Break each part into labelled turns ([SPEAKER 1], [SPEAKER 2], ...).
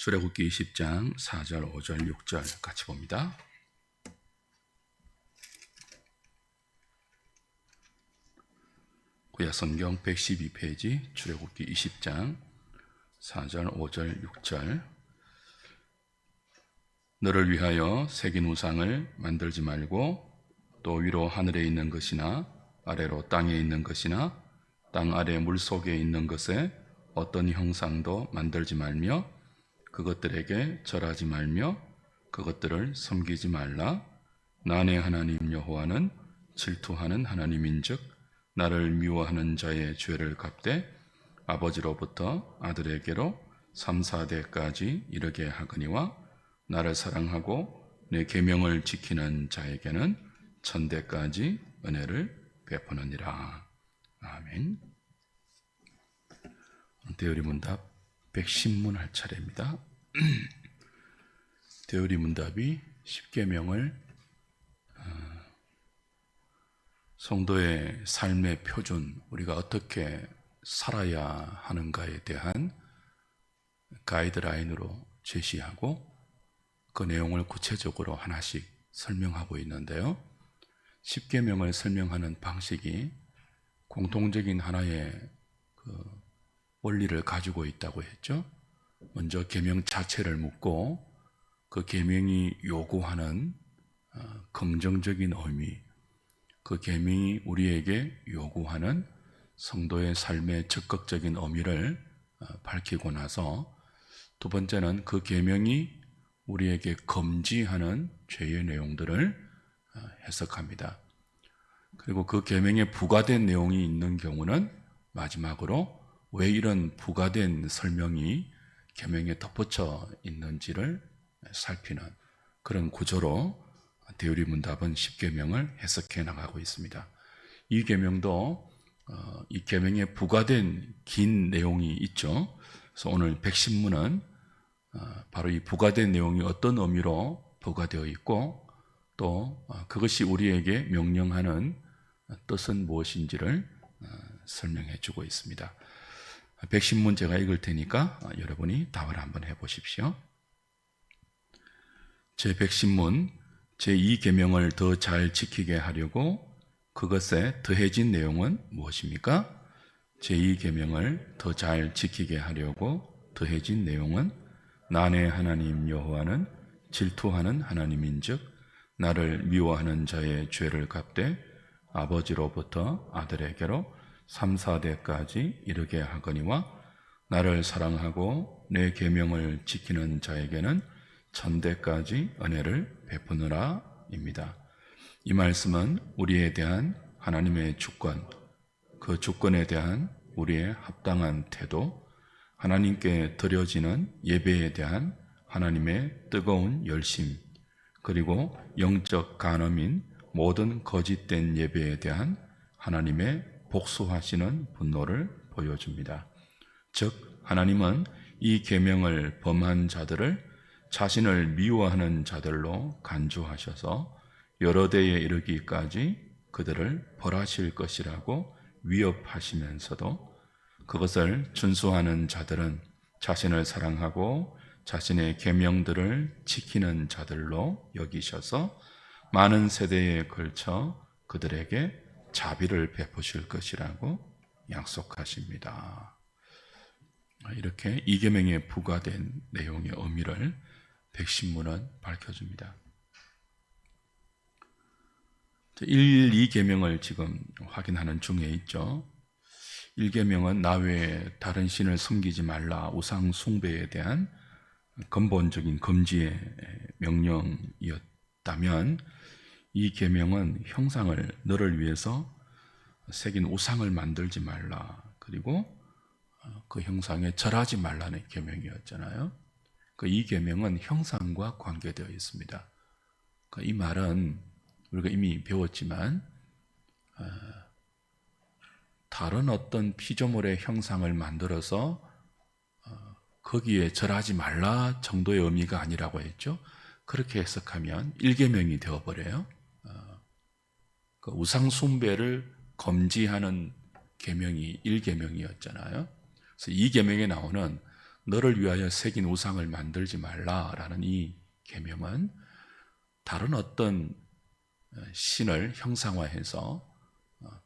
[SPEAKER 1] 출애굽기 20장 4절, 5절, 6절 같이 봅니다. 구약성경 112페이지 출애굽기 20장 4절, 5절, 6절. 너를 위하여 새긴 우상을 만들지 말고 또 위로 하늘에 있는 것이나 아래로 땅에 있는 것이나 땅 아래 물속에 있는 것에 어떤 형상도 만들지 말며 그것들에게 절하지 말며 그것들을 섬기지 말라. 나의 하나님 여호와는 질투하는 하나님인즉 나를 미워하는 자의 죄를 갚되 아버지로부터 아들에게로 3, 4대까지 이르게 하거니와 나를 사랑하고 내 계명을 지키는 자에게는 천대까지 은혜를 베푸느니라. 아멘. 대열이 문답 110문 할 차례입니다. 대열이 문답이 10계명을 성도의 삶의 표준, 우리가 어떻게 살아야 하는가에 대한 가이드라인으로 제시하고 그 내용을 구체적으로 하나씩 설명하고 있는데요. 10계명을 설명하는 방식이 공통적인 하나의 원리를 가지고 있다고 했죠. 먼저 계명 자체를 묻고 그 계명이 요구하는 긍정적인 의미, 그 계명이 우리에게 요구하는 성도의 삶의 적극적인 의미를 밝히고 나서 두 번째는 그 계명이 우리에게 금지하는 죄의 내용들을 해석합니다. 그리고 그 계명에 부과된 내용이 있는 경우는 마지막으로 왜 이런 부과된 설명이 계명에 덧붙여 있는지를 살피는 그런 구조로 대열이 문답은 10계명을 해석해 나가고 있습니다. 이 계명도 이 계명에 부과된 긴 내용이 있죠. 그래서 오늘 110문은 바로 이 부과된 내용이 어떤 의미로 부과되어 있고 또 그것이 우리에게 명령하는 뜻은 무엇인지를 설명해 주고 있습니다. 110문 제가 읽을 테니까 여러분이 답을 한번 해보십시오. 제 110문 제2계명을 더 잘 지키게 하려고 그것에 더해진 내용은 무엇입니까? 제2계명을 더 잘 지키게 하려고 더해진 내용은 나의 하나님 여호와는 질투하는 하나님인즉 나를 미워하는 자의 죄를 갚되 아버지로부터 아들에게로 3, 4대까지 이르게 하거니와 나를 사랑하고 내 계명을 지키는 자에게는 천대까지 은혜를 베푸느라 입니다. 이 말씀은 우리에 대한 하나님의 주권, 그 주권에 대한 우리의 합당한 태도, 하나님께 드려지는 예배에 대한 하나님의 뜨거운 열심, 그리고 영적 간음인 모든 거짓된 예배에 대한 하나님의 복수하시는 분노를 보여줍니다. 즉 하나님은 이 계명을 범한 자들을 자신을 미워하는 자들로 간주하셔서 여러 대에 이르기까지 그들을 벌하실 것이라고 위협하시면서도 그것을 준수하는 자들은 자신을 사랑하고 자신의 계명들을 지키는 자들로 여기셔서 많은 세대에 걸쳐 그들에게 자비를 베푸실 것이라고 약속하십니다. 이렇게 이 계명에 부과된 내용의 의미를 110문은 밝혀줍니다. 1, 2계명을 지금 확인하는 중에 있죠. 1계명은 나 외에 다른 신을 섬기지 말라, 우상 숭배에 대한 근본적인 금지의 명령이었다면 이 계명은 형상을 너를 위해서 새긴 우상을 만들지 말라, 그리고 그 형상에 절하지 말라는 계명이었잖아요. 이 계명은 형상과 관계되어 있습니다. 이 말은 우리가 이미 배웠지만 다른 어떤 피조물의 형상을 만들어서 거기에 절하지 말라 정도의 의미가 아니라고 했죠. 그렇게 해석하면 1계명이 되어버려요. 우상 숭배를 금지하는 계명이 1계명이었잖아요. 그래서 2계명에 나오는 너를 위하여 새긴 우상을 만들지 말라라는 이 계명은 다른 어떤 신을 형상화해서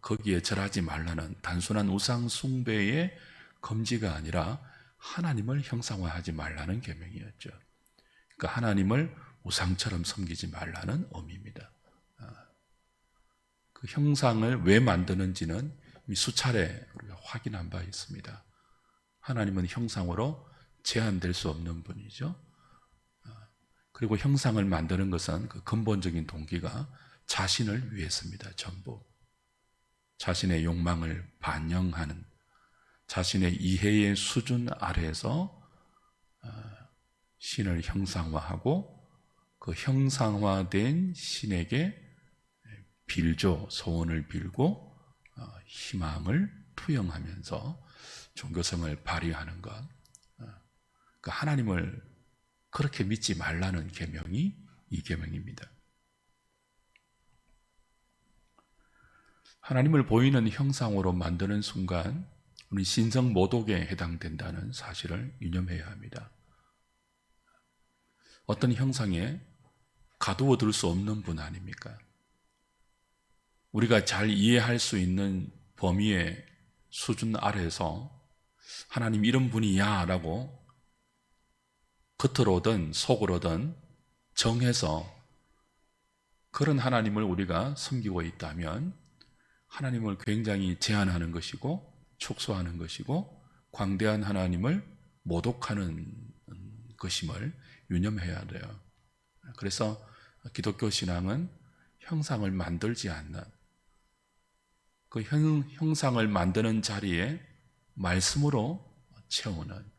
[SPEAKER 1] 거기에 절하지 말라는 단순한 우상 숭배의 금지가 아니라 하나님을 형상화하지 말라는 계명이었죠. 그러니까 하나님을 우상처럼 섬기지 말라는 의미입니다. 그 형상을 왜 만드는지는 이미 수차례 우리가 확인한 바 있습니다. 하나님은 형상으로 제한될 수 없는 분이죠. 그리고 형상을 만드는 것은 그 근본적인 동기가 자신을 위해서입니다. 전부. 자신의 욕망을 반영하는, 자신의 이해의 수준 아래에서 신을 형상화하고 그 형상화된 신에게 빌죠. 소원을 빌고 희망을 투영하면서 종교성을 발휘하는 것. 그러니까 하나님을 그렇게 믿지 말라는 계명이 이 계명입니다. 하나님을 보이는 형상으로 만드는 순간 우리 신성 모독에 해당된다는 사실을 유념해야 합니다. 어떤 형상에 가두어 둘 수 없는 분 아닙니까? 우리가 잘 이해할 수 있는 범위의 수준 아래에서 하나님 이런 분이야 라고 겉으로든 속으로든 정해서 그런 하나님을 우리가 섬기고 있다면 하나님을 굉장히 제한하는 것이고 축소하는 것이고 광대한 하나님을 모독하는 것임을 유념해야 돼요. 그래서 기독교 신앙은 형상을 만들지 않는, 그 형상을 만드는 자리에 말씀으로 채우는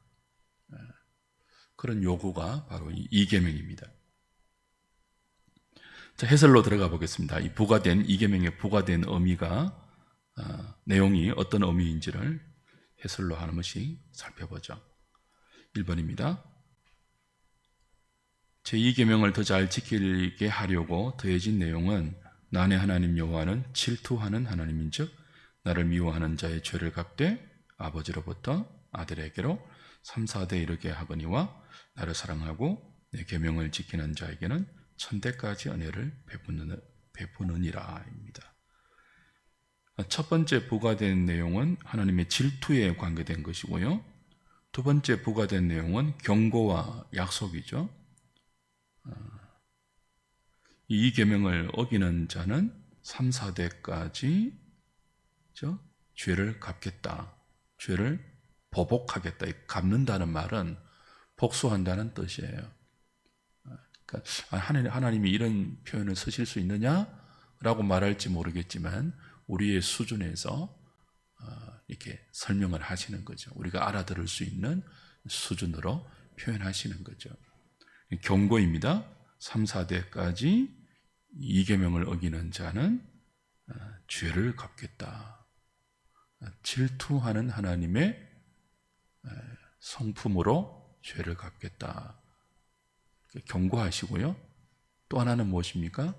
[SPEAKER 1] 그런 요구가 바로 이 계명입니다. 자, 해설로 들어가 보겠습니다. 이 계명에 부과된 의미가 내용이 어떤 의미인지를 해설로 한 번씩 살펴보죠. 1번입니다. 제2계명을 더 잘 지키게 하려고 더해진 내용은 나의 하나님 여호와는 질투하는 하나님인즉 나를 미워하는 자의 죄를 갚되 아버지로부터 아들에게로 3, 4대 이르게 하거니와 나를 사랑하고 내 계명을 지키는 자에게는 천대까지 은혜를 베푸느니라 입니다. 첫 번째 부과된 내용은 하나님의 질투에 관계된 것이고요. 두 번째 부과된 내용은 경고와 약속이죠. 이 계명을 어기는 자는 3, 4대까지 죄를 갚겠다. 죄를 보복하겠다. 갚는다는 말은 복수한다는 뜻이에요. 그러니까 하나님이 이런 표현을 쓰실 수 있느냐라고 말할지 모르겠지만 우리의 수준에서 이렇게 설명을 하시는 거죠. 우리가 알아들을 수 있는 수준으로 표현하시는 거죠. 경고입니다. 3, 4대까지 이 계명을 어기는 자는 죄를 갚겠다. 질투하는 하나님의 성품으로 죄를 갚겠다. 경고하시고요. 또 하나는 무엇입니까?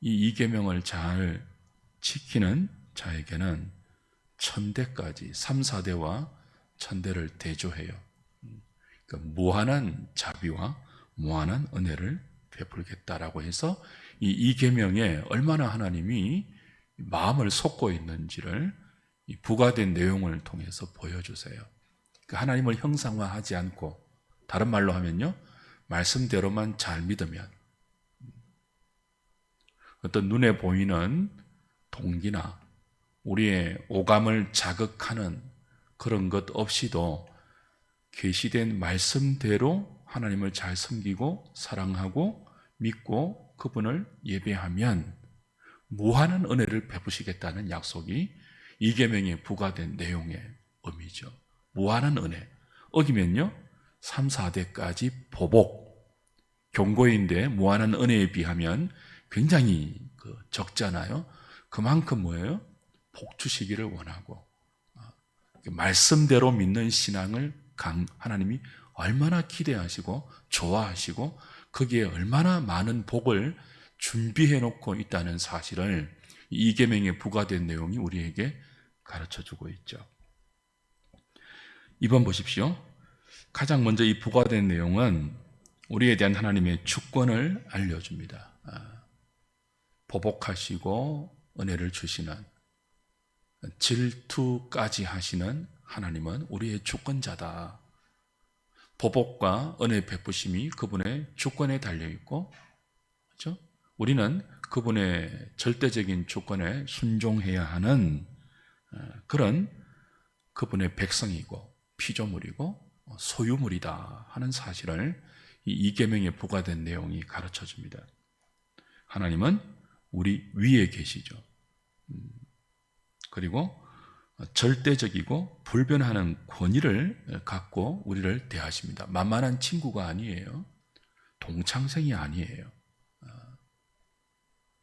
[SPEAKER 1] 이 계명을 잘 지키는 자에게는 천대까지 3, 4대와 천대를 대조해요. 그러니까 무한한 자비와 무한한 은혜를 베풀겠다라고 해서 이 계명에 얼마나 하나님이 마음을 쏟고 있는지를 이 부과된 내용을 통해서 보여주세요. 그러니까 하나님을 형상화하지 않고 다른 말로 하면요, 말씀대로만 잘 믿으면 어떤 눈에 보이는 동기나 우리의 오감을 자극하는 그런 것 없이도 계시된 말씀대로 하나님을 잘 섬기고 사랑하고 믿고 그분을 예배하면 무한한 은혜를 베푸시겠다는 약속이 이 계명에 부과된 내용의 의미죠. 무한한 은혜. 어기면요 3, 4대까지 보복. 경고인데 무한한 은혜에 비하면 굉장히 적잖아요. 그만큼 뭐예요? 복 주시기를 원하고 말씀대로 믿는 신앙을 하나님이 얼마나 기대하시고 좋아하시고 거기에 얼마나 많은 복을 준비해 놓고 있다는 사실을 이 계명에 부과된 내용이 우리에게 가르쳐주고 있죠. 2번 보십시오. 가장 먼저 이 부과된 내용은 우리에 대한 하나님의 주권을 알려줍니다. 보복하시고 은혜를 주시는, 질투까지 하시는 하나님은 우리의 주권자다. 보복과 은혜 베푸심이 그분의 주권에 달려있고, 그렇죠? 우리는 그분의 절대적인 주권에 순종해야 하는 그런 그분의 백성이고 피조물이고 소유물이다 하는 사실을 이 계명에 부과된 내용이 가르쳐줍니다. 하나님은 우리 위에 계시죠. 그리고 절대적이고 불변하는 권위를 갖고 우리를 대하십니다. 만만한 친구가 아니에요. 동창생이 아니에요.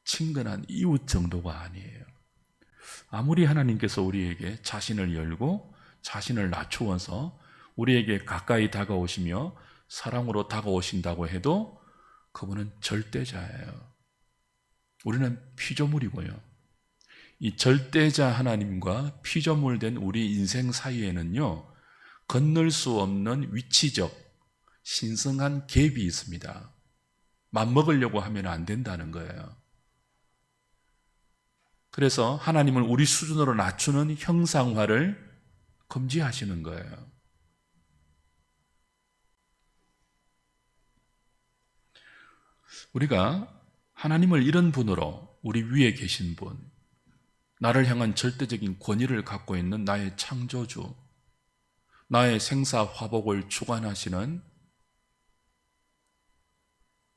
[SPEAKER 1] 친근한 이웃 정도가 아니에요. 아무리 하나님께서 우리에게 자신을 열고 자신을 낮추어서 우리에게 가까이 다가오시며 사랑으로 다가오신다고 해도 그분은 절대자예요. 우리는 피조물이고요. 이 절대자 하나님과 피조물된 우리 인생 사이에는요, 건널 수 없는 위치적 신성한 갭이 있습니다. 맞먹으려고 하면 안 된다는 거예요. 그래서 하나님은 우리 수준으로 낮추는 형상화를 금지하시는 거예요. 우리가 하나님을 이런 분으로, 우리 위에 계신 분, 나를 향한 절대적인 권위를 갖고 있는 나의 창조주, 나의 생사 화복을 주관하시는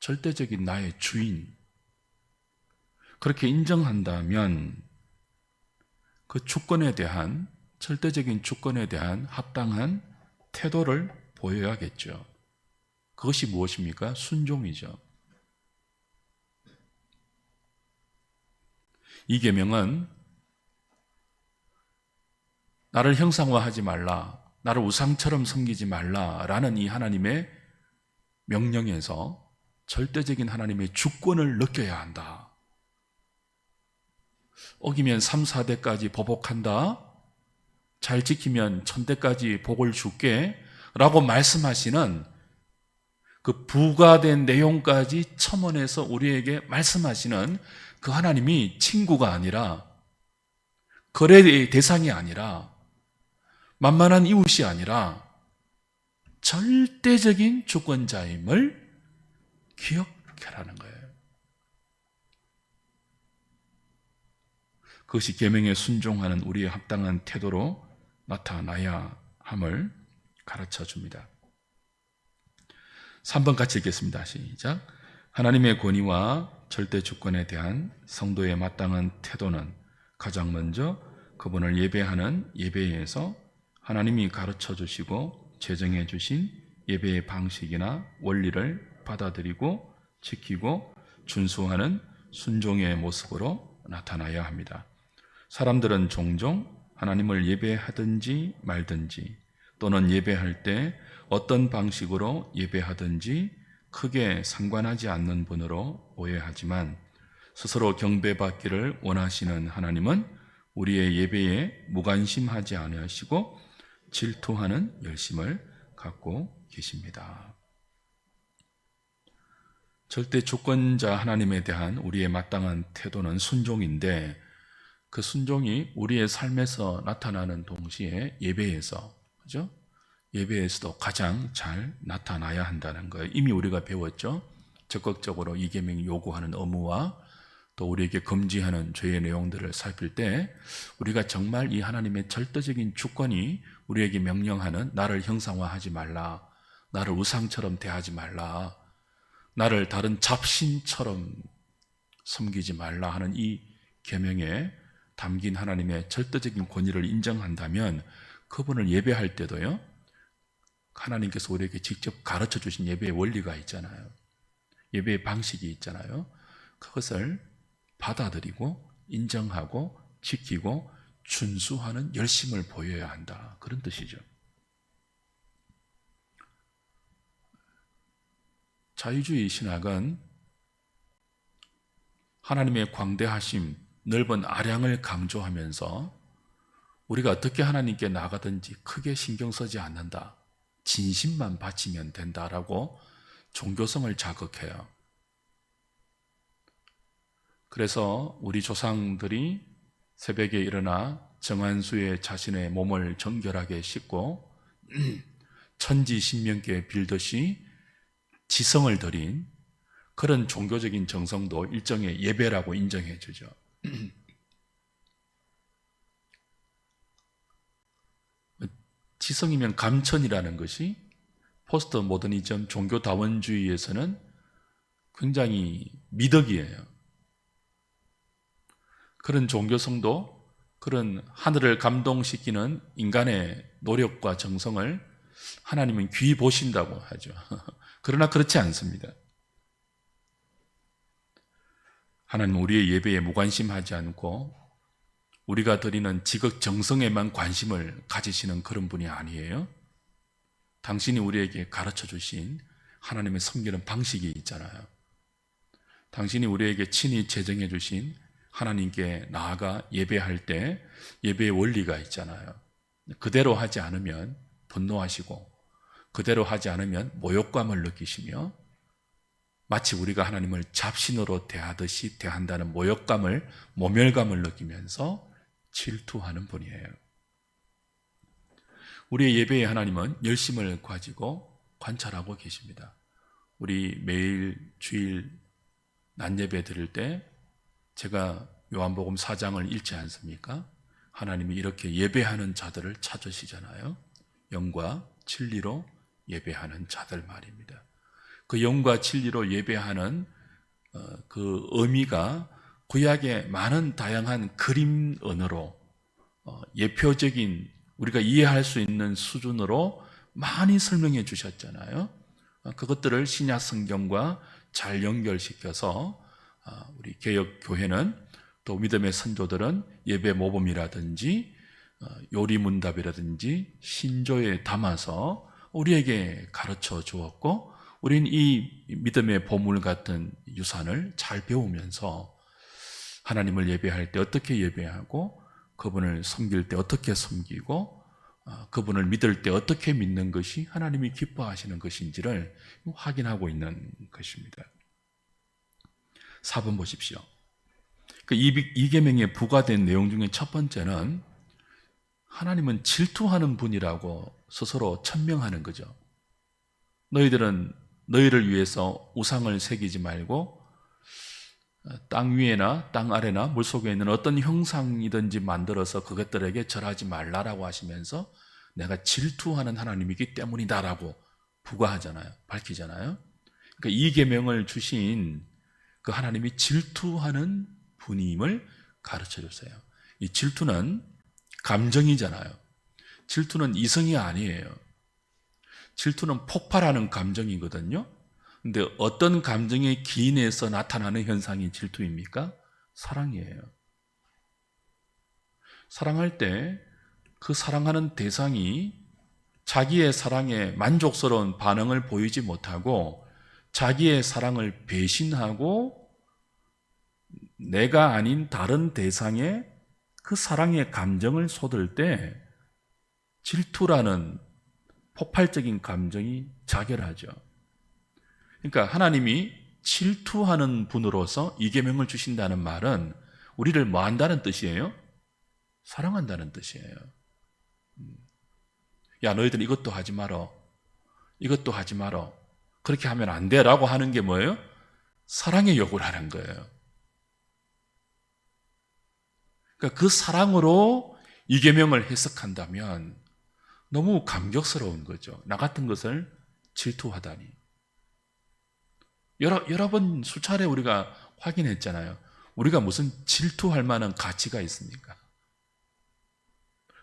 [SPEAKER 1] 절대적인 나의 주인, 그렇게 인정한다면 그 주권에 대한, 절대적인 주권에 대한 합당한 태도를 보여야겠죠. 그것이 무엇입니까? 순종이죠. 이 계명은 나를 형상화하지 말라, 나를 우상처럼 섬기지 말라라는 이 하나님의 명령에서 절대적인 하나님의 주권을 느껴야 한다. 어기면 3, 4대까지 보복한다. 잘 지키면 1000대까지 복을 줄게 라고 말씀하시는 그 부과된 내용까지 첨언해서 우리에게 말씀하시는 그 하나님이 친구가 아니라, 거래의 대상이 아니라, 만만한 이웃이 아니라 절대적인 주권자임을 기억하라는 거예요. 그것이 계명에 순종하는 우리의 합당한 태도로 나타나야 함을 가르쳐 줍니다. 3번 같이 읽겠습니다. 시작. 하나님의 권위와 절대 주권에 대한 성도의 마땅한 태도는 가장 먼저 그분을 예배하는 예배에서 하나님이 가르쳐 주시고 제정해 주신 예배의 방식이나 원리를 받아들이고 지키고 준수하는 순종의 모습으로 나타나야 합니다. 사람들은 종종 하나님을 예배하든지 말든지, 또는 예배할 때 어떤 방식으로 예배하든지 크게 상관하지 않는 분으로 오해하지만, 스스로 경배받기를 원하시는 하나님은 우리의 예배에 무관심하지 않으시고 질투하는 열심을 갖고 계십니다. 절대 주권자 하나님에 대한 우리의 마땅한 태도는 순종인데, 그 순종이 우리의 삶에서 나타나는 동시에 예배에서, 그죠? 예배에서도 가장 잘 나타나야 한다는 거예요. 이미 우리가 배웠죠? 적극적으로 이 계명이 요구하는 의무와 또 우리에게 금지하는 죄의 내용들을 살필 때, 우리가 정말 이 하나님의 절대적인 주권이 우리에게 명령하는 나를 형상화하지 말라, 나를 우상처럼 대하지 말라, 나를 다른 잡신처럼 섬기지 말라 하는 이 계명에 담긴 하나님의 절대적인 권위를 인정한다면, 그분을 예배할 때도요, 하나님께서 우리에게 직접 가르쳐 주신 예배의 원리가 있잖아요. 예배의 방식이 있잖아요. 그것을 받아들이고 인정하고 지키고 준수하는 열심을 보여야 한다. 그런 뜻이죠. 자유주의 신학은 하나님의 광대하심, 넓은 아량을 강조하면서 우리가 어떻게 하나님께 나가든지 크게 신경 쓰지 않는다, 진심만 바치면 된다라고 종교성을 자극해요. 그래서 우리 조상들이 새벽에 일어나 정한수에 자신의 몸을 정결하게 씻고 천지신명께 빌듯이 지성을 드린 그런 종교적인 정성도 일종의 예배라고 인정해 주죠. 지성이면 감천이라는 것이 포스트 모더니즘 종교다원주의에서는 굉장히 미덕이에요. 그런 종교성도 그런 하늘을 감동시키는 인간의 노력과 정성을 하나님은 귀히 보신다고 하죠. 그러나 그렇지 않습니다. 하나님은 우리의 예배에 무관심하지 않고 우리가 드리는 지극 정성에만 관심을 가지시는 그런 분이 아니에요. 당신이 우리에게 가르쳐 주신 하나님의 섬기는 방식이 있잖아요. 당신이 우리에게 친히 제정해 주신 하나님께 나아가 예배할 때 예배의 원리가 있잖아요. 그대로 하지 않으면 분노하시고 그대로 하지 않으면 모욕감을 느끼시며 마치 우리가 하나님을 잡신으로 대하듯이 대한다는 모욕감을, 모멸감을 느끼면서 질투하는 분이에요. 우리의 예배의 하나님은 열심을 가지고 관찰하고 계십니다. 우리 매일 주일 낮예배 드릴 때 제가 요한복음 4장을 읽지 않습니까? 하나님이 이렇게 예배하는 자들을 찾으시잖아요. 영과 진리로 예배하는 자들 말입니다. 그 영과 진리로 예배하는 그 의미가 구약의 많은 다양한 그림 언어로 예표적인 우리가 이해할 수 있는 수준으로 많이 설명해 주셨잖아요. 그것들을 신약 성경과 잘 연결시켜서 우리 개혁 교회는 또 믿음의 선조들은 예배 모범이라든지 요리문답이라든지 신조에 담아서 우리에게 가르쳐 주었고 우린 이 믿음의 보물 같은 유산을 잘 배우면서 하나님을 예배할 때 어떻게 예배하고 그분을 섬길 때 어떻게 섬기고 그분을 믿을 때 어떻게 믿는 것이 하나님이 기뻐하시는 것인지를 확인하고 있는 것입니다. 4번 보십시오. 그 이계명에 부과된 내용 중에 첫 번째는 하나님은 질투하는 분이라고 스스로 천명하는 거죠. 너희들은 너희를 위해서 우상을 새기지 말고 땅 위에나 땅 아래나 물속에 있는 어떤 형상이든지 만들어서 그것들에게 절하지 말라라고 하시면서 내가 질투하는 하나님이기 때문이다라고 부과하잖아요. 밝히잖아요. 그러니까 이 계명을 주신 그 하나님이 질투하는 분임을 가르쳐 주세요. 이 질투는 감정이잖아요. 질투는 이성이 아니에요. 질투는 폭발하는 감정이거든요. 근데 어떤 감정의 기인에서 나타나는 현상이 질투입니까? 사랑이에요. 사랑할 때 그 사랑하는 대상이 자기의 사랑에 만족스러운 반응을 보이지 못하고 자기의 사랑을 배신하고 내가 아닌 다른 대상에 그 사랑의 감정을 쏟을 때 질투라는 폭발적인 감정이 자결하죠. 그러니까 하나님이 질투하는 분으로서 이 계명을 주신다는 말은 우리를 뭐 한다는 뜻이에요? 사랑한다는 뜻이에요. 야, 너희들 이것도 하지 마라. 이것도 하지 마라. 그렇게 하면 안 돼 라고 하는 게 뭐예요? 사랑의 요구를 하는 거예요. 그러니까 그 사랑으로 이 계명을 해석한다면 너무 감격스러운 거죠. 나 같은 것을 질투하다니. 여러 번 수차례 우리가 확인했잖아요. 우리가 무슨 질투할 만한 가치가 있습니까?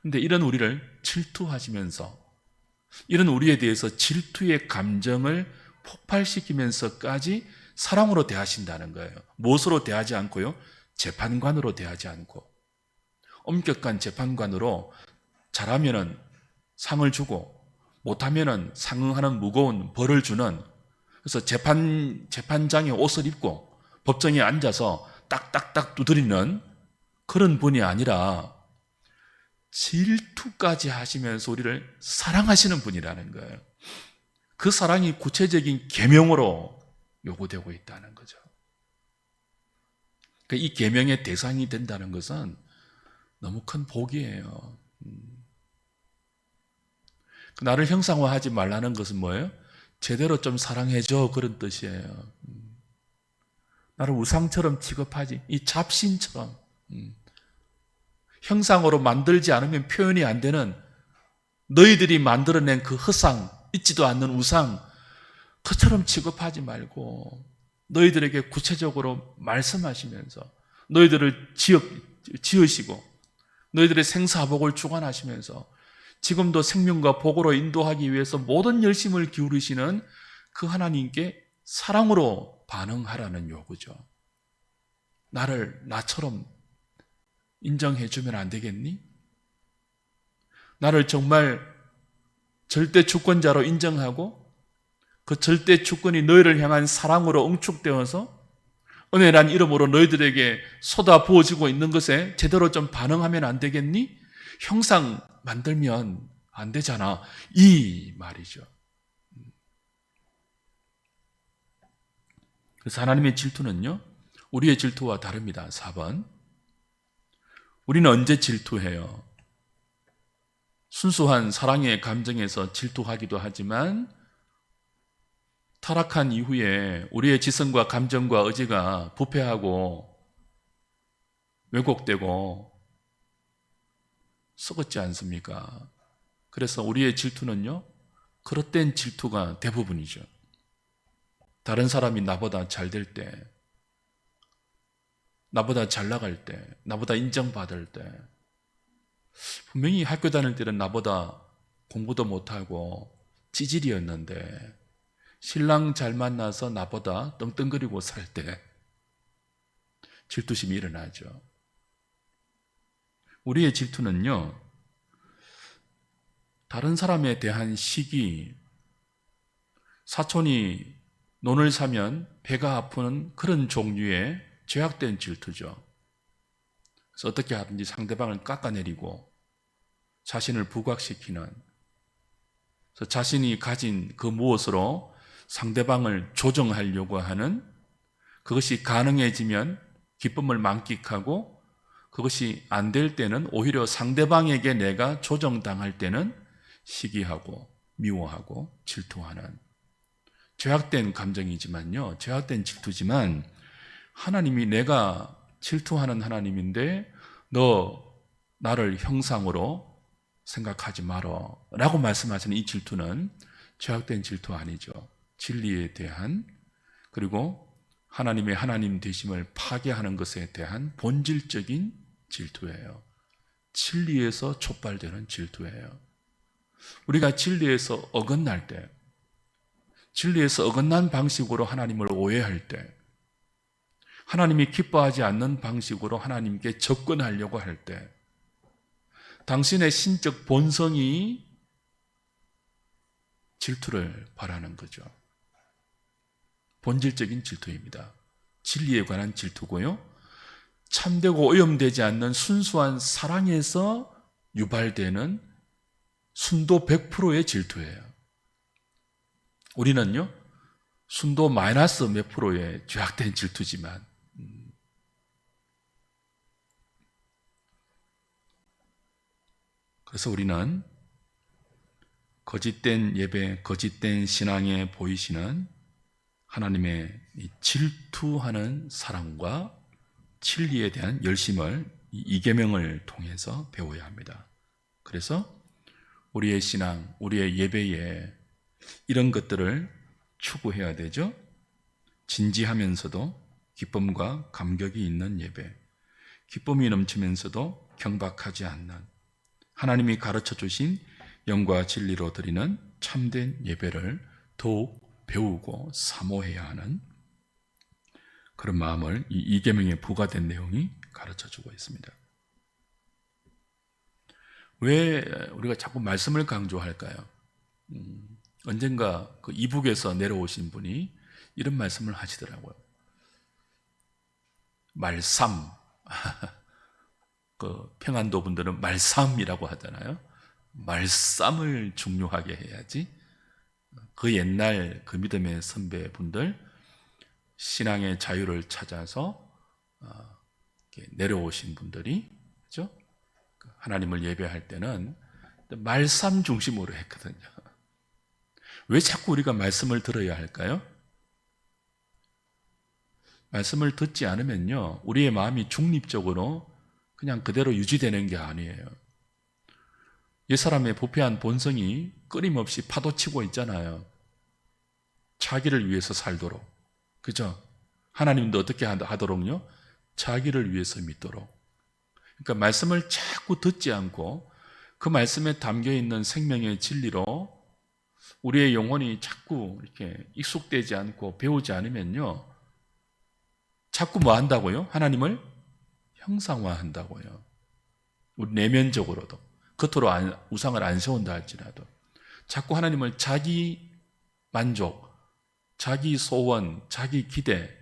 [SPEAKER 1] 근데 이런 우리를 질투하시면서 이런 우리에 대해서 질투의 감정을 폭발시키면서까지 사랑으로 대하신다는 거예요. 무엇으로 대하지 않고요? 재판관으로 대하지 않고 엄격한 재판관으로 잘하면은 상을 주고 못하면은 상응하는 무거운 벌을 주는 그래서 재판장의 옷을 입고 법정에 앉아서 딱딱딱 두드리는 그런 분이 아니라 질투까지 하시면서 우리를 사랑하시는 분이라는 거예요. 그 사랑이 구체적인 계명으로 요구되고 있다는 거죠. 그러니까 이 계명의 대상이 된다는 것은 너무 큰 복이에요. 나를 형상화하지 말라는 것은 뭐예요? 제대로 좀 사랑해줘, 그런 뜻이에요. 나를 우상처럼 취급하지, 이 잡신처럼 형상으로 만들지 않으면 표현이 안 되는 너희들이 만들어낸 그 헛상, 있지도 않는 우상, 그처럼 취급하지 말고 너희들에게 구체적으로 말씀하시면서 너희들을 지으시고 너희들의 생사복을 주관하시면서 지금도 생명과 복으로 인도하기 위해서 모든 열심을 기울이시는 그 하나님께 사랑으로 반응하라는 요구죠. 나를 나처럼 인정해주면 안 되겠니? 나를 정말 절대 주권자로 인정하고 그 절대 주권이 너희를 향한 사랑으로 응축되어서 은혜란 이름으로 너희들에게 쏟아 부어지고 있는 것에 제대로 좀 반응하면 안 되겠니? 형상 만들면 안 되잖아. 이 말이죠. 그래서 하나님의 질투는요, 우리의 질투와 다릅니다. 4번. 우리는 언제 질투해요? 순수한 사랑의 감정에서 질투하기도 하지만 타락한 이후에 우리의 지성과 감정과 의지가 부패하고 왜곡되고 썩었지 않습니까? 그래서 우리의 질투는요, 그릇된 질투가 대부분이죠. 다른 사람이 나보다 잘 될 때, 나보다 잘 나갈 때, 나보다 인정받을 때, 분명히 학교 다닐 때는 나보다 공부도 못하고 찌질이었는데 신랑 잘 만나서 나보다 떵떵거리고 살 때 질투심이 일어나죠. 우리의 질투는요, 다른 사람에 대한 시기, 사촌이 논을 사면 배가 아프는 그런 종류의 죄악된 질투죠. 그래서 어떻게 하든지 상대방을 깎아내리고 자신을 부각시키는, 그래서 자신이 가진 그 무엇으로 상대방을 조정하려고 하는, 그것이 가능해지면 기쁨을 만끽하고 그것이 안 될 때는 오히려 상대방에게 내가 조정당할 때는 시기하고 미워하고 질투하는 죄악된 감정이지만요, 죄악된 질투지만 하나님이 내가 질투하는 하나님인데 너 나를 형상으로 생각하지 마라 라고 말씀하시는 이 질투는 죄악된 질투 아니죠. 진리에 대한, 그리고 하나님의 하나님 되심을 파괴하는 것에 대한 본질적인 질투예요. 진리에서 촉발되는 질투예요. 우리가 진리에서 어긋날 때, 진리에서 어긋난 방식으로 하나님을 오해할 때, 하나님이 기뻐하지 않는 방식으로 하나님께 접근하려고 할 때, 당신의 신적 본성이 질투를 바라는 거죠. 본질적인 질투입니다. 진리에 관한 질투고요. 참되고 오염되지 않는 순수한 사랑에서 유발되는 순도 100%의 질투예요. 우리는요, 순도 마이너스 몇 프로의 죄악된 질투지만 그래서 우리는 거짓된 예배, 거짓된 신앙에 보이시는 하나님의 질투하는 사랑과 진리에 대한 열심을 이 계명을 통해서 배워야 합니다. 그래서 우리의 신앙, 우리의 예배에 이런 것들을 추구해야 되죠. 진지하면서도 기쁨과 감격이 있는 예배, 기쁨이 넘치면서도 경박하지 않는, 하나님이 가르쳐 주신 영과 진리로 드리는 참된 예배를 더욱 배우고 사모해야 하는 그런 마음을 이 계명에 부과된 내용이 가르쳐 주고 있습니다. 왜 우리가 자꾸 말씀을 강조할까요? 언젠가 그 이북에서 내려오신 분이 이런 말씀을 하시더라고요. 말삼. 그 평안도 분들은 말삼이라고 하잖아요. 말쌈을 중요하게 해야지 그 옛날 그 믿음의 선배분들, 신앙의 자유를 찾아서 이렇게 내려오신 분들이, 그죠? 하나님을 예배할 때는 말씀 중심으로 했거든요. 왜 자꾸 우리가 말씀을 들어야 할까요? 말씀을 듣지 않으면요, 우리의 마음이 중립적으로 그냥 그대로 유지되는 게 아니에요. 옛사람의 부패한 본성이 끊임없이 파도치고 있잖아요. 자기를 위해서 살도록. 그죠? 하나님도 어떻게 하도록요? 자기를 위해서 믿도록. 그러니까 말씀을 자꾸 듣지 않고 그 말씀에 담겨 있는 생명의 진리로 우리의 영혼이 자꾸 이렇게 익숙되지 않고 배우지 않으면요, 자꾸 뭐 한다고요? 하나님을 형상화한다고요. 우리 내면적으로도. 겉으로 우상을 안 세운다 할지라도 자꾸 하나님을 자기 만족, 자기 소원, 자기 기대,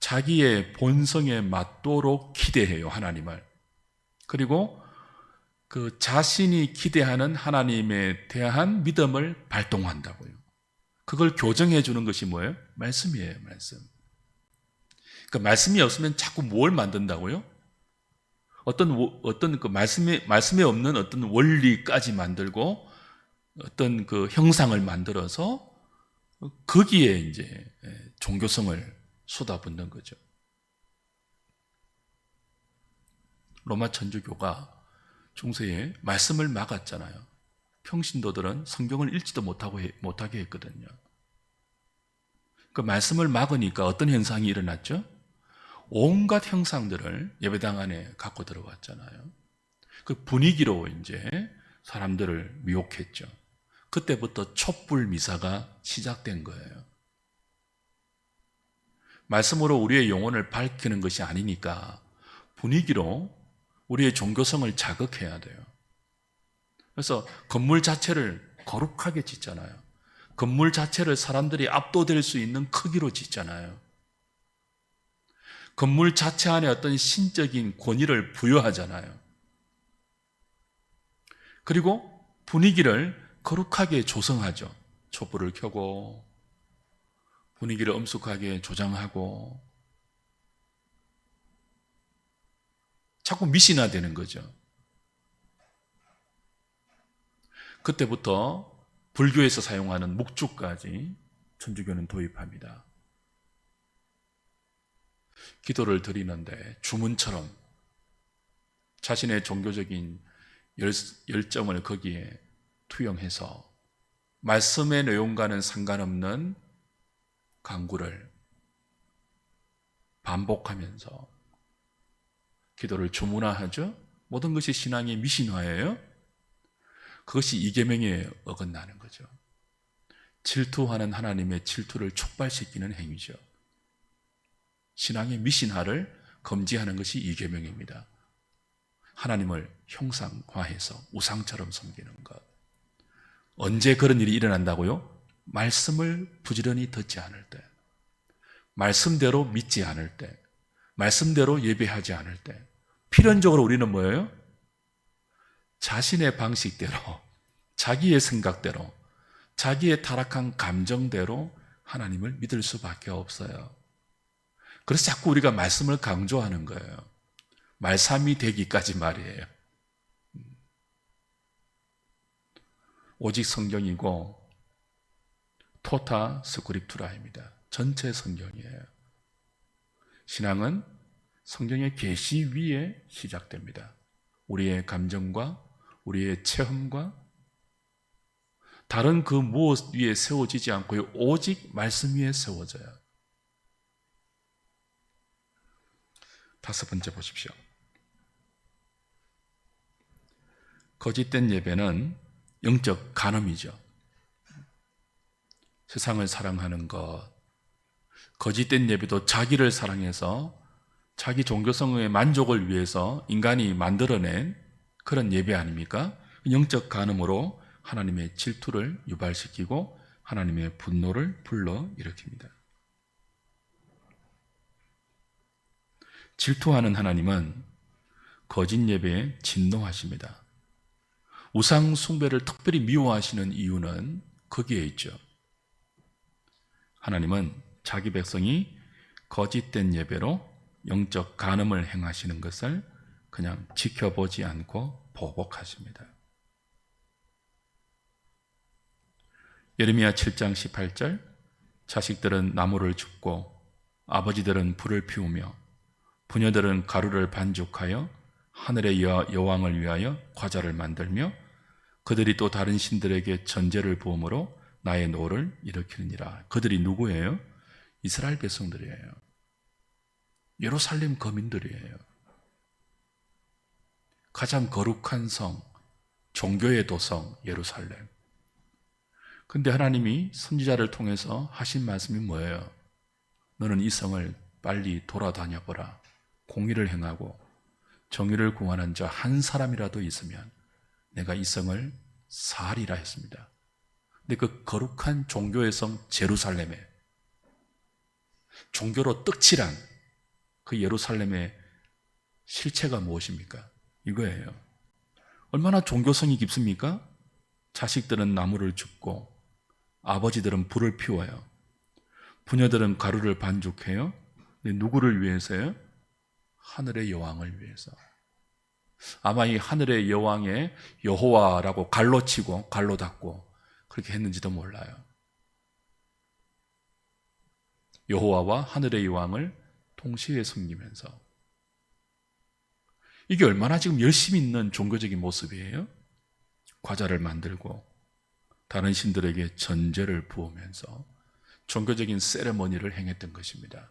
[SPEAKER 1] 자기의 본성에 맞도록 기대해요, 하나님을. 그리고 그 자신이 기대하는 하나님에 대한 믿음을 발동한다고요. 그걸 교정해 주는 것이 뭐예요? 말씀이에요, 말씀. 그 말씀이 없으면 자꾸 뭘 만든다고요? 어떤 그 말씀에 없는 어떤 원리까지 만들고 어떤 그 형상을 만들어서 거기에 이제 종교성을 쏟아붓는 거죠. 로마 천주교가 중세에 말씀을 막았잖아요. 평신도들은 성경을 읽지도 못하게 했거든요. 그 말씀을 막으니까 어떤 현상이 일어났죠? 온갖 형상들을 예배당 안에 갖고 들어왔잖아요. 그 분위기로 이제 사람들을 미혹했죠. 그때부터 촛불 미사가 시작된 거예요. 말씀으로 우리의 영혼을 밝히는 것이 아니니까 분위기로 우리의 종교성을 자극해야 돼요. 그래서 건물 자체를 거룩하게 짓잖아요. 건물 자체를 사람들이 압도될 수 있는 크기로 짓잖아요. 건물 자체 안에 어떤 신적인 권위를 부여하잖아요. 그리고 분위기를 거룩하게 조성하죠. 촛불을 켜고 분위기를 엄숙하게 조장하고 자꾸 미신화되는 거죠. 그때부터 불교에서 사용하는 묵주까지 천주교는 도입합니다. 기도를 드리는데 주문처럼 자신의 종교적인 열정을 거기에 투영해서 말씀의 내용과는 상관없는 강구를 반복하면서 기도를 주문화하죠. 모든 것이 신앙의 미신화예요. 그것이 이계명에 어긋나는 거죠. 질투하는 하나님의 질투를 촉발시키는 행위죠. 신앙의 미신화를 금지하는 것이 이계명입니다. 하나님을 형상화해서 우상처럼 섬기는 것. 언제 그런 일이 일어난다고요? 말씀을 부지런히 듣지 않을 때, 말씀대로 믿지 않을 때, 말씀대로 예배하지 않을 때, 필연적으로 우리는 뭐예요? 자신의 방식대로, 자기의 생각대로, 자기의 타락한 감정대로 하나님을 믿을 수밖에 없어요. 그래서 자꾸 우리가 말씀을 강조하는 거예요. 말삼이 되기까지 말이에요. 오직 성경이고 토타 스크립투라입니다. 전체 성경이에요. 신앙은 성경의 계시 위에 시작됩니다. 우리의 감정과 우리의 체험과 다른 그 무엇 위에 세워지지 않고 오직 말씀 위에 세워져요. 다섯 번째 보십시오. 거짓된 예배는 영적 간음이죠. 세상을 사랑하는 것, 거짓된 예배도 자기를 사랑해서 자기 종교성의 만족을 위해서 인간이 만들어낸 그런 예배 아닙니까? 영적 간음으로 하나님의 질투를 유발시키고 하나님의 분노를 불러일으킵니다. 질투하는 하나님은 거짓 예배에 진노하십니다. 우상 숭배를 특별히 미워하시는 이유는 거기에 있죠. 하나님은 자기 백성이 거짓된 예배로 영적 간음을 행하시는 것을 그냥 지켜보지 않고 보복하십니다. 예레미야 7장 18절, 자식들은 나무를 줍고 아버지들은 불을 피우며 부녀들은 가루를 반죽하여 하늘의 여왕을 위하여 과자를 만들며 그들이 또 다른 신들에게 전제를 부음으로 나의 노를 일으키느니라. 그들이 누구예요? 이스라엘 백성들이에요. 예루살렘 거민들이에요. 가장 거룩한 성, 종교의 도성 예루살렘. 근데 하나님이 선지자를 통해서 하신 말씀이 뭐예요? 너는 이 성을 빨리 돌아다녀보라. 공의를 행하고 정의를 구하는 자 한 사람이라도 있으면 내가 이 성을 살리라 했습니다. 근데 그 거룩한 종교의 성 제루살렘에 종교로 떡칠한 그 예루살렘의 실체가 무엇입니까? 이거예요. 얼마나 종교성이 깊습니까? 자식들은 나무를 줍고 아버지들은 불을 피워요. 부녀들은 가루를 반죽해요. 누구를 위해서요? 하늘의 여왕을 위해서. 아마 이 하늘의 여왕의 여호와라고 갈로 치고 갈로 닫고 그렇게 했는지도 몰라요. 여호와와 하늘의 여왕을 동시에 섬기면서 이게 얼마나 지금 열심히 있는 종교적인 모습이에요? 과자를 만들고 다른 신들에게 전제를 부으면서 종교적인 세레머니를 행했던 것입니다.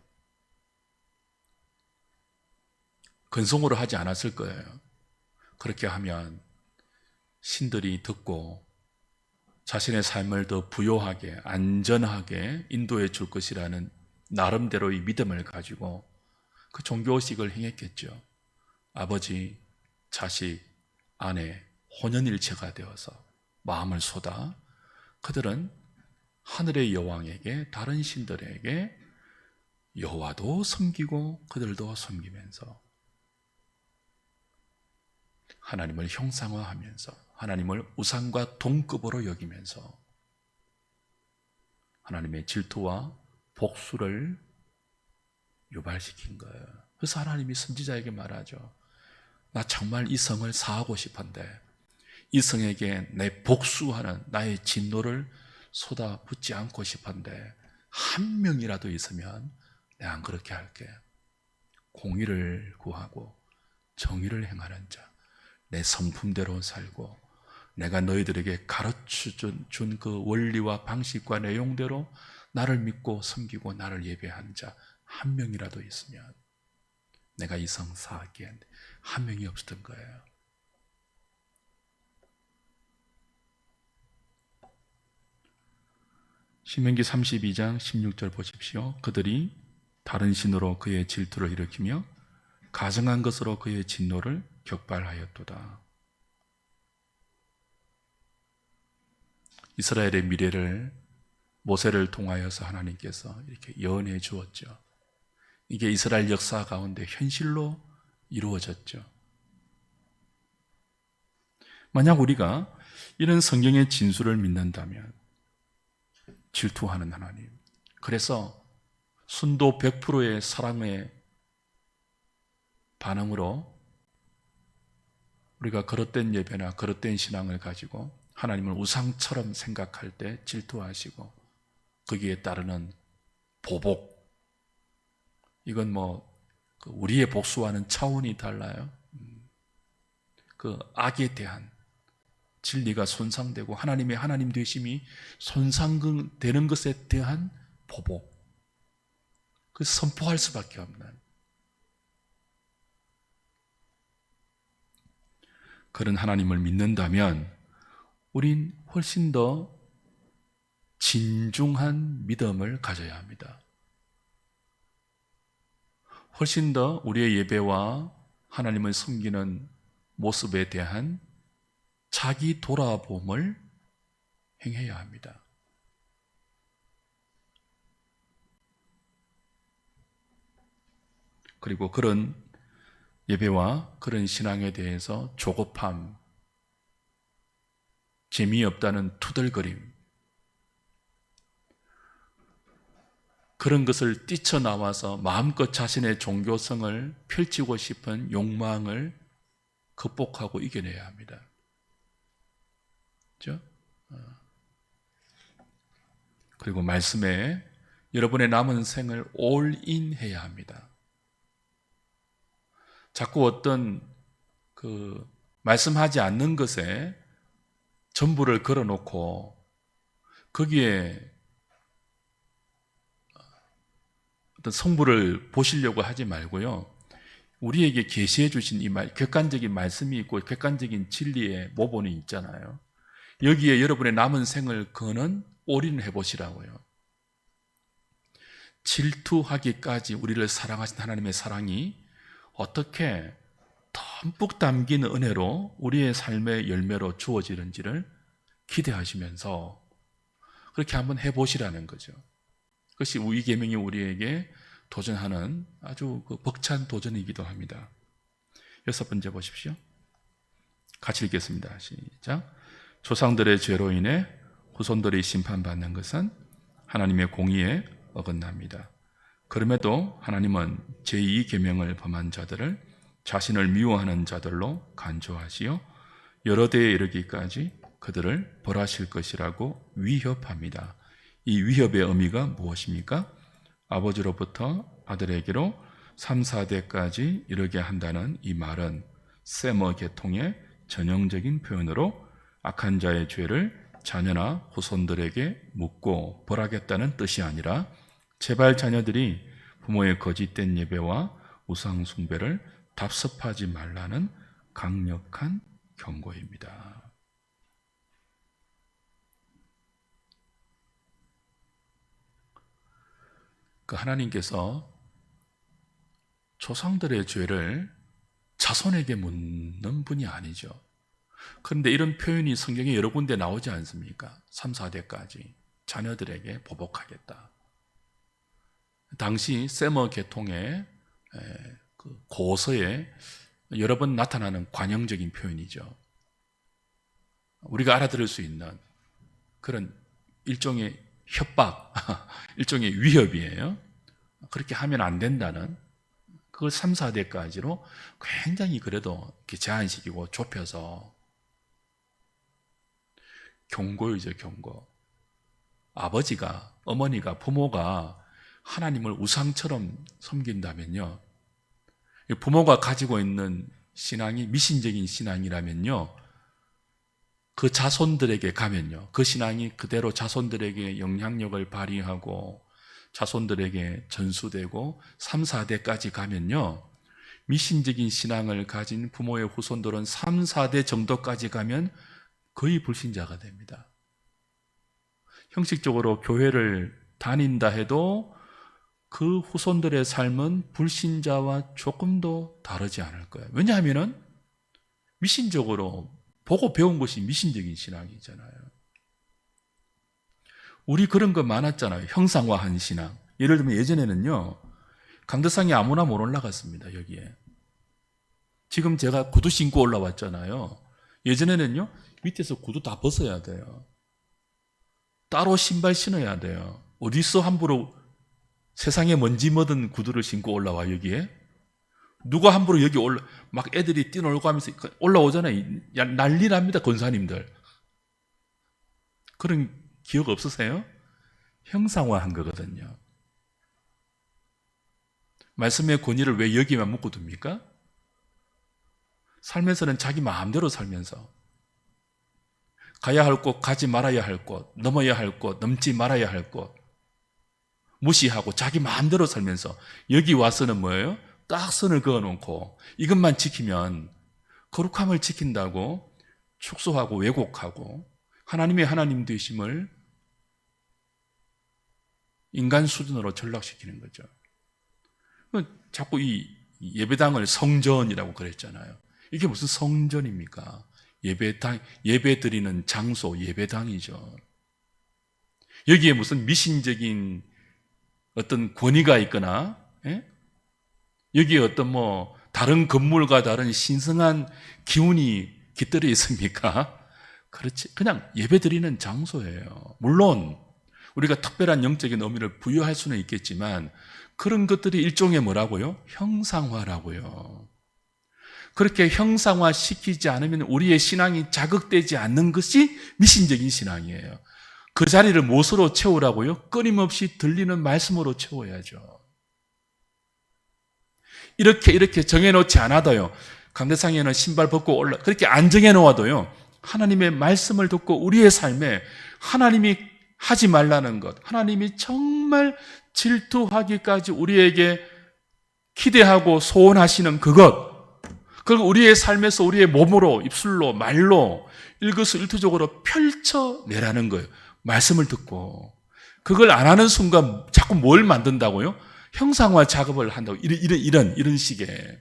[SPEAKER 1] 근성으로 하지 않았을 거예요. 그렇게 하면 신들이 듣고 자신의 삶을 더 부요하게 안전하게 인도해 줄 것이라는 나름대로의 믿음을 가지고 그 종교의식을 행했겠죠. 아버지, 자식, 아내, 혼연일체가 되어서 마음을 쏟아 그들은 하늘의 여왕에게 다른 신들에게 여호와도 섬기고 그들도 섬기면서 하나님을 형상화하면서 하나님을 우상과 동급으로 여기면서 하나님의 질투와 복수를 유발시킨 거예요. 그래서 하나님이 선지자에게 말하죠. 나 정말 이 성을 사하고 싶은데 이 성에게 내 복수하는 나의 진노를 쏟아붓지 않고 싶은데 한 명이라도 있으면 내가 안 그렇게 할게. 공의를 구하고 정의를 행하는 자, 내 성품대로 살고 내가 너희들에게 가르쳐준 그 원리와 방식과 내용대로 나를 믿고 섬기고 나를 예배한 자 한 명이라도 있으면 내가 이 성 사하기엔 한 명이 없었던 거예요. 신명기 32장 16절 보십시오. 그들이 다른 신으로 그의 질투를 일으키며 가증한 것으로 그의 진노를 격발하였도다. 이스라엘의 미래를 모세를 통하여서 하나님께서 이렇게 예언해 주었죠. 이게 이스라엘 역사 가운데 현실로 이루어졌죠. 만약 우리가 이런 성경의 진수를 믿는다면 질투하는 하나님, 그래서 순도 100%의 사랑의 반응으로 우리가 그릇된 예배나 그릇된 신앙을 가지고 하나님을 우상처럼 생각할 때 질투하시고 거기에 따르는 보복, 이건 우리의 복수와는 차원이 달라요. 그 악에 대한 진리가 손상되고 하나님의 하나님 되심이 손상되는 것에 대한 보복, 그 선포할 수밖에 없는 그런 하나님을 믿는다면 우린 훨씬 더 진중한 믿음을 가져야 합니다. 훨씬 더 우리의 예배와 하나님을 섬기는 모습에 대한 자기 돌아봄을 행해야 합니다. 그리고 그런 예배와 그런 신앙에 대해서 조급함, 재미없다는 투덜거림, 그런 것을 뛰쳐나와서 마음껏 자신의 종교성을 펼치고 싶은 욕망을 극복하고 이겨내야 합니다. 그렇죠? 그리고 말씀에 여러분의 남은 생을 올인해야 합니다. 자꾸 어떤 말씀하지 않는 것에 전부를 걸어놓고 거기에 어떤 성부를 보시려고 하지 말고요. 우리에게 계시해 주신 이 객관적인 말씀이 있고 객관적인 진리의 모본이 있잖아요. 여기에 여러분의 남은 생을 거는 올인해 보시라고요. 질투하기까지 우리를 사랑하신 하나님의 사랑이 어떻게 듬뿍 담긴 은혜로 우리의 삶의 열매로 주어지는지를 기대하시면서 그렇게 한번 해보시라는 거죠. 그것이 이 계명이 우리에게 도전하는 아주 벅찬 도전이기도 합니다. 6번째 보십시오. 같이 읽겠습니다. 시작. 조상들의 죄로 인해 후손들이 심판받는 것은 하나님의 공의에 어긋납니다. 그럼에도 하나님은 제2계명을 범한 자들을 자신을 미워하는 자들로 간주하시어 여러 대에 이르기까지 그들을 벌하실 것이라고 위협합니다. 이 위협의 의미가 무엇입니까? 아버지로부터 아들에게로 3, 4대까지 이르게 한다는 이 말은 세머 계통의 전형적인 표현으로 악한 자의 죄를 자녀나 후손들에게 묻고 벌하겠다는 뜻이 아니라 제발 자녀들이 부모의 거짓된 예배와 우상 숭배를 답습하지 말라는 강력한 경고입니다. 하나님께서 조상들의 죄를 자손에게 묻는 분이 아니죠. 그런데 이런 표현이 성경에 여러 군데 나오지 않습니까? 3, 4대까지 자녀들에게 보복하겠다. 당시 세머 계통의 고서에 여러 번 나타나는 관용적인 표현이죠. 우리가 알아들을 수 있는 그런 일종의 협박, 일종의 위협이에요. 그렇게 하면 안 된다는 그걸 3, 4대까지로 굉장히 그래도 제한시키고 좁혀서 경고이죠, 경고. 아버지가, 어머니가, 부모가 하나님을 우상처럼 섬긴다면요. 부모가 가지고 있는 신앙이 미신적인 신앙이라면요. 그 자손들에게 가면요. 그 신앙이 그대로 자손들에게 영향력을 발휘하고 자손들에게 전수되고 3, 4대까지 가면요. 미신적인 신앙을 가진 부모의 후손들은 3, 4대 정도까지 가면 거의 불신자가 됩니다. 형식적으로 교회를 다닌다 해도 그 후손들의 삶은 불신자와 조금도 다르지 않을 거예요. 왜냐하면 미신적으로 보고 배운 것이 미신적인 신앙이잖아요. 우리 그런 거 많았잖아요. 형상화한 신앙. 예를 들면 예전에는요. 강대상에 아무나 못 올라갔습니다. 여기에. 지금 제가 구두 신고 올라왔잖아요. 예전에는요. 밑에서 구두 다 벗어야 돼요. 따로 신발 신어야 돼요. 어디서 함부로 세상에 먼지 묻은 구두를 신고 올라와 여기에? 누가 함부로 여기 막 애들이 뛰놀고 하면서 올라오잖아요. 난리 납니다. 권사님들. 그런 기억 없으세요? 형상화한 거거든요. 말씀의 권위를 왜 여기만 묻고 둡니까? 살면서는 자기 마음대로 살면서 가야 할 곳, 가지 말아야 할 곳, 넘어야 할 곳, 넘지 말아야 할 곳 무시하고 자기 마음대로 살면서 여기 와서는 뭐예요? 딱 선을 그어놓고 이것만 지키면 거룩함을 지킨다고 축소하고 왜곡하고 하나님의 하나님 되심을 인간 수준으로 전락시키는 거죠. 자꾸 이 예배당을 성전이라고 그랬잖아요. 이게 무슨 성전입니까? 예배 드리는 장소, 예배당이죠. 여기에 무슨 미신적인 어떤 권위가 있거나, 예? 여기에 어떤 다른 건물과 다른 신성한 기운이 깃들어 있습니까? 그렇지. 그냥 예배 드리는 장소예요. 물론, 우리가 특별한 영적인 의미를 부여할 수는 있겠지만 그런 것들이 일종의 뭐라고요? 형상화라고요. 그렇게 형상화시키지 않으면 우리의 신앙이 자극되지 않는 것이 미신적인 신앙이에요. 그 자리를 무엇으로 채우라고요? 끊임없이 들리는 말씀으로 채워야죠. 이렇게 정해놓지 않아도요. 강대상에는 신발 벗고 그렇게 안 정해놓아도요. 하나님의 말씀을 듣고 우리의 삶에 하나님이 하지 말라는 것, 하나님이 정말 질투하기까지 우리에게 기대하고 소원하시는 그것, 그리고 우리의 삶에서 우리의 몸으로, 입술로, 말로 일거수일투족으로 펼쳐내라는 거예요. 말씀을 듣고. 그걸 안 하는 순간 자꾸 뭘 만든다고요? 형상화 작업을 한다고. 이런 식의.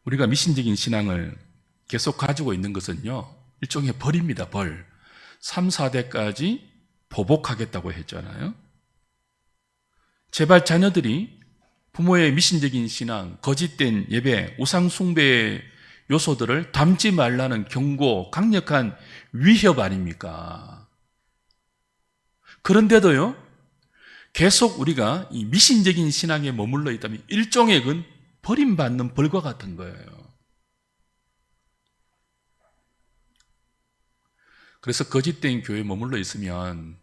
[SPEAKER 1] 우리가 미신적인 신앙을 계속 가지고 있는 것은요, 일종의 벌입니다, 벌. 3, 4대까지 보복하겠다고 했잖아요. 제발 자녀들이 부모의 미신적인 신앙, 거짓된 예배, 우상숭배의 요소들을 담지 말라는 경고, 강력한 위협 아닙니까? 그런데도요, 계속 우리가 이 미신적인 신앙에 머물러 있다면 일종의 그 버림받는 벌과 같은 거예요. 그래서 거짓된 교회에 머물러 있으면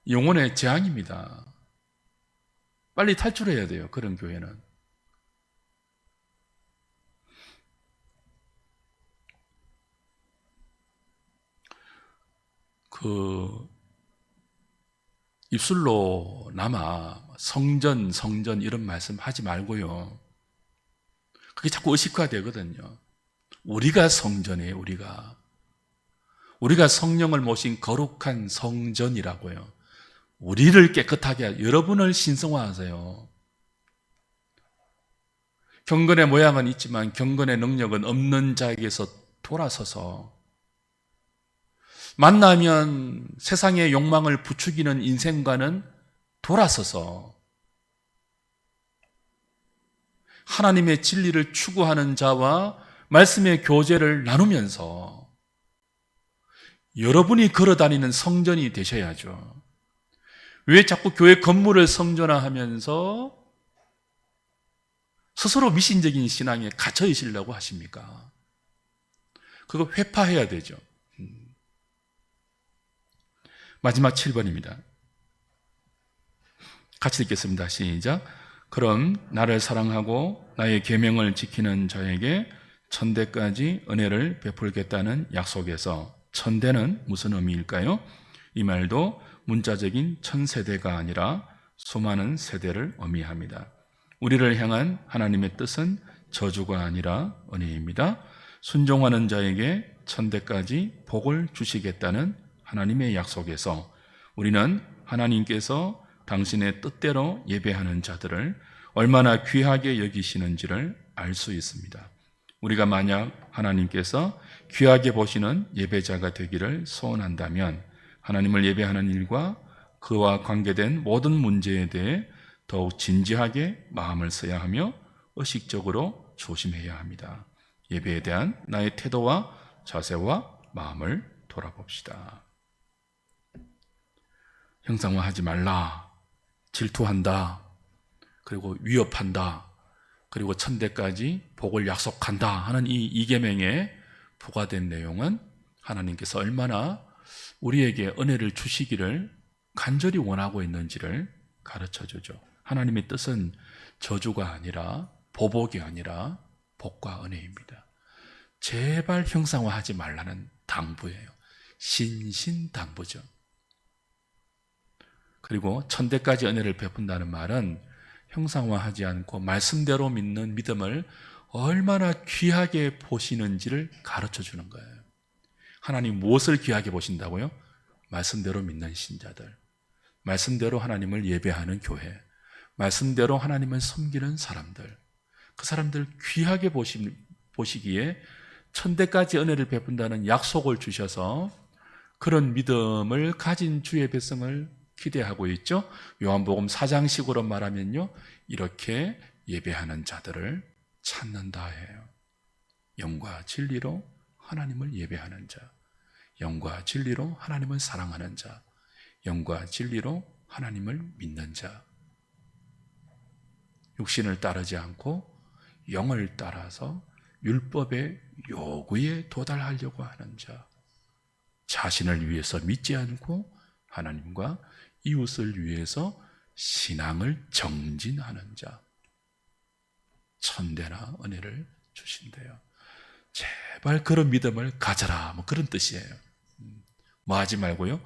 [SPEAKER 1] 영혼의 재앙입니다. 빨리 탈출해야 돼요. 그런 교회는. 입술로 성전 이런 말씀 하지 말고요. 그게 자꾸 의식화되거든요. 우리가 성전이에요. 우리가 성령을 모신 거룩한 성전이라고요. 우리를 깨끗하게 여러분을 신성화하세요. 경건의 모양은 있지만 경건의 능력은 없는 자에게서 돌아서서 만나면 세상의 욕망을 부추기는 인생과는 돌아서서 하나님의 진리를 추구하는 자와 말씀의 교제를 나누면서 여러분이 걸어다니는 성전이 되셔야죠. 왜 자꾸 교회 건물을 성전화하면서 스스로 미신적인 신앙에 갇혀 있으려고 하십니까? 그거 회파해야 되죠. 마지막 7번입니다. 같이 읽겠습니다. 시작. 그럼 나를 사랑하고 나의 계명을 지키는 자에게 천대까지 은혜를 베풀겠다는 약속에서 천대는 무슨 의미일까요? 이 말도 문자적인 천세대가 아니라 수많은 세대를 의미합니다. 우리를 향한 하나님의 뜻은 저주가 아니라 은혜입니다. 순종하는 자에게 천대까지 복을 주시겠다는 하나님의 약속에서 우리는 하나님께서 당신의 뜻대로 예배하는 자들을 얼마나 귀하게 여기시는지를 알 수 있습니다. 우리가 만약 하나님께서 귀하게 보시는 예배자가 되기를 소원한다면 하나님을 예배하는 일과 그와 관계된 모든 문제에 대해 더욱 진지하게 마음을 써야 하며 의식적으로 조심해야 합니다. 예배에 대한 나의 태도와 자세와 마음을 돌아봅시다. 형상화하지 말라, 질투한다, 그리고 위협한다, 그리고 천대까지 복을 약속한다 하는 이 계명에 부과된 내용은 하나님께서 얼마나 우리에게 은혜를 주시기를 간절히 원하고 있는지를 가르쳐 주죠. 하나님의 뜻은 저주가 아니라 보복이 아니라 복과 은혜입니다. 제발 형상화하지 말라는 당부예요. 신신당부죠. 그리고 천대까지 은혜를 베푼다는 말은 형상화하지 않고 말씀대로 믿는 믿음을 얼마나 귀하게 보시는지를 가르쳐 주는 거예요. 하나님 무엇을 귀하게 보신다고요? 말씀대로 믿는 신자들, 말씀대로 하나님을 예배하는 교회, 말씀대로 하나님을 섬기는 사람들, 그 사람들 귀하게 보시기에 천대까지 은혜를 베푼다는 약속을 주셔서 그런 믿음을 가진 주의 백성을 기대하고 있죠. 요한복음 4장식으로 말하면요, 이렇게 예배하는 자들을 찾는다예요. 영과 진리로 하나님을 예배하는 자, 영과 진리로 하나님을 사랑하는 자, 영과 진리로 하나님을 믿는 자, 육신을 따르지 않고 영을 따라서 율법의 요구에 도달하려고 하는 자, 자신을 위해서 믿지 않고 하나님과 이웃을 위해서 신앙을 정진하는 자, 천대나 은혜를 주신대요. 제발 그런 믿음을 가져라, 뭐 그런 뜻이에요. 뭐 하지 말고요,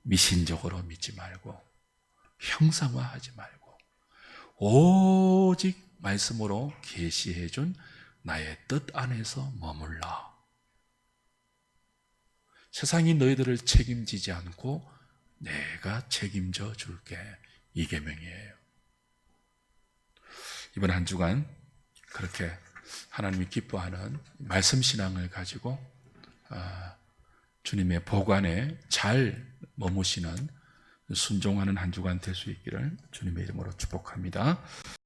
[SPEAKER 1] 미신적으로 믿지 말고 형상화하지 말고 오직 말씀으로 계시해 준 나의 뜻 안에서 머물러. 세상이 너희들을 책임지지 않고 내가 책임져 줄게. 이 계명이에요. 이번 한 주간 그렇게 하나님이 기뻐하는 말씀 신앙을 가지고 주님의 보관에 잘 머무시는 순종하는 한 주간 될 수 있기를 주님의 이름으로 축복합니다.